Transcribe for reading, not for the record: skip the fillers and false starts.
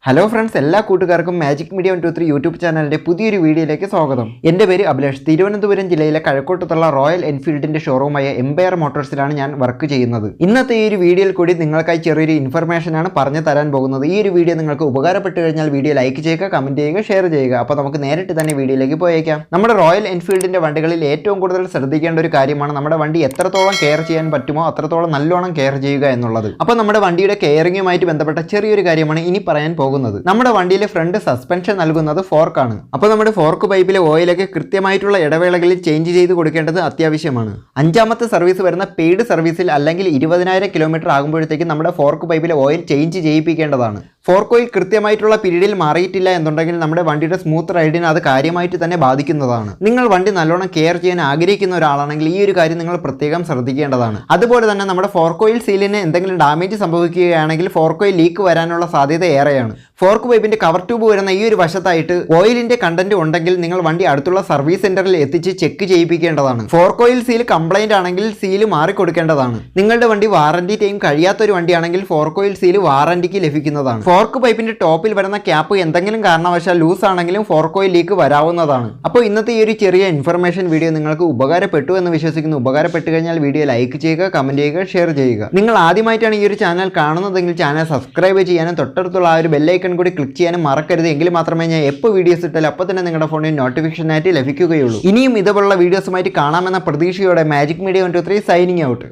Hello friends, എല്ലാ കൂട്ടുകാർക്കും magic media 123 YouTube ചാനലിൻ്റെ പുതിയൊരു വീഡിയോയിലേക്ക് സ്വാഗതം. എൻ്റെ പേര് അഭിലാഷ്. തിരുവനന്തപുരം ജില്ലയിലെ കഴക്കൂട്ടത്തുള്ള റോയൽ എൻഫീൽഡിൻ്റെ ഷോറൂമായ എംപയർ മോട്ടോഴ്സിലാണ് ഞാൻ വർക്ക് ചെയ്യുന്നത്. ഇന്നത്തെ ഈ ഒരു വീഡിയോയിൽ കൂടി നിങ്ങൾക്കായി ചെറിയൊരു ഇൻഫർമേഷനാണ് പറഞ്ഞു തരാൻ പോകുന്നത്. ഈ ഒരു വീഡിയോ നിങ്ങൾക്ക് ഉപകാരപ്പെട്ട് കഴിഞ്ഞാൽ വീഡിയോ ലൈക്ക് ചെയ്യുക, കമൻറ്റ് ചെയ്യുക, ഷെയർ ചെയ്യുക. അപ്പോൾ നമുക്ക് നേരിട്ട് തന്നെ വീഡിയോയിലേക്ക് പോയേക്കാം. നമ്മുടെ റോയൽ എൻഫീൽഡിൻ്റെ വണ്ടികളിൽ ഏറ്റവും കൂടുതൽ ശ്രദ്ധിക്കേണ്ട ഒരു കാര്യമാണ് നമ്മുടെ വണ്ടി എത്രത്തോളം കെയർ ചെയ്യാൻ പറ്റുമോ അത്രത്തോളം നല്ലോണം കെയർ ചെയ്യുക എന്നുള്ളത്. അപ്പോൾ നമ്മുടെ വണ്ടിയുടെ കെയറിങ്ങുമായിട്ട് ബന്ധപ്പെട്ട ചെറിയൊരു കാര്യമാണ് ഇനി പറയാൻ പോകുന്നത്. നമ്മുടെ വണ്ടിയിലെ ഫ്രണ്ട് സസ്പെൻഷൻ നൽകുന്നത് ഫോർക്കാണ്. അപ്പോൾ നമ്മുടെ ഫോർക്ക് പൈപ്പിലെ ഓയിലൊക്കെ കൃത്യമായിട്ടുള്ള ഇടവേളകളിൽ ചേഞ്ച് ചെയ്ത് കൊടുക്കേണ്ടത് അത്യാവശ്യമാണ്. അഞ്ചാമത്തെ സർവീസ് വരുന്ന പെയ്ഡ് സർവീസിൽ അല്ലെങ്കിൽ 20,000 കിലോമീറ്റർ ആകുമ്പോഴത്തേക്കും നമ്മുടെ ഫോർക്ക് പൈപ്പിലെ ഓയിൽ ചേഞ്ച് ചെയ്യിപ്പിക്കേണ്ടതാണ്. ഫോർക്ക് ഓയിൽ കൃത്യമായിട്ടുള്ള പീരീഡിൽ മാറിയിട്ടില്ല എന്നുണ്ടെങ്കിൽ നമ്മുടെ വണ്ടിയുടെ സ്മൂത്ത് റൈഡിനെ അത് കാര്യമായിട്ട് തന്നെ ബാധിക്കുന്നതാണ്. നിങ്ങൾ വണ്ടി നല്ലോണം കെയർ ചെയ്യാൻ ആഗ്രഹിക്കുന്ന ഒരാളാണെങ്കിൽ ഈ ഒരു കാര്യം നിങ്ങൾ പ്രത്യേകം ശ്രദ്ധിക്കേണ്ടതാണ്. അതുപോലെ തന്നെ നമ്മുടെ ഫോർക്ക് ഓയിൽ സീലിന് എന്തെങ്കിലും ഡാമേജ് സംഭവിക്കുകയാണെങ്കിൽ ഫോർക്ക് ഓയിൽ ലീക്ക് വരാനുള്ള സാധ്യത ഏറെയാണ്. ഫോർക്ക് പൈപ്പിന്റെ കവർ ട്യൂബ് വരുന്ന ഈ ഒരു വശത്തായിട്ട് ഓയിലിന്റെ കണ്ടന്റ് ഉണ്ടെങ്കിൽ നിങ്ങൾ വണ്ടി അടുത്തുള്ള സർവീസ് സെന്ററിൽ എത്തിച്ച് ചെക്ക് ചെയ്യിപ്പിക്കേണ്ടതാണ്. ഫോർക്ക് ഓയിൽ സീൽ കംപ്ലൈന്റ് ആണെങ്കിൽ സീല് മാറിക്കൊടുക്കേണ്ടതാണ്. നിങ്ങളുടെ വണ്ടി വാറന്റി ടൈം കഴിയാത്തൊരു വണ്ടിയാണെങ്കിൽ ഫോർക്ക് ഓയിൽ സീൽ വാറന്റിക്ക് ലഭിക്കുന്നതാണ്. ഫോർക്ക് പൈപ്പിന്റെ ടോപ്പിൽ വരുന്ന ക്യാപ്പ് എന്തെങ്കിലും കാരണവശാൽ ലൂസ് ആണെങ്കിലും ഫോർക്ക് ഓയിൽ ലീക്ക് വരാവുന്നതാണ്. അപ്പോൾ ഇന്നത്തെ ഈ ഒരു ചെറിയ ഇൻഫർമേഷൻ വീഡിയോ നിങ്ങൾക്ക് ഉപകാരപ്പെട്ടു എന്ന് വിശ്വസിക്കുന്നു. ഉപകാരപ്പെട്ടു കഴിഞ്ഞാൽ വീഡിയോ ലൈക്ക് ചെയ്യുക, കമന്റ് ചെയ്യുക, ഷെയർ ചെയ്യുക. നിങ്ങൾ ആദ്യമായിട്ടാണ് ഈ ഒരു ചാനൽ കാണുന്നതെങ്കിൽ ചാനൽ സബ്സ്ക്രൈബ് ചെയ്യാനും തൊട്ടടുത്തുള്ള ആ ഒരു ബെല്ലൈക്കൺ കൂടി ക്ലിക്ക് ചെയ്യാനും മറക്കരുത്. എങ്കിൽ മാത്രമേ ഞാൻ എപ്പോൾ വീഡിയോസ് ഇട്ടാലും അപ്പോൾ തന്നെ നിങ്ങളുടെ ഫോണിൽ നോട്ടിഫിക്കേഷൻ ആയിട്ട് ലഭിക്കുകയുള്ളൂ. ഇനിയും ഇതുപോലുള്ള വീഡിയോസുമായിട്ട് കാണാമെന്ന പ്രതീക്ഷയോടെ മാജിക് മീഡിയ 123 സൈനിങ് ഔട്ട്.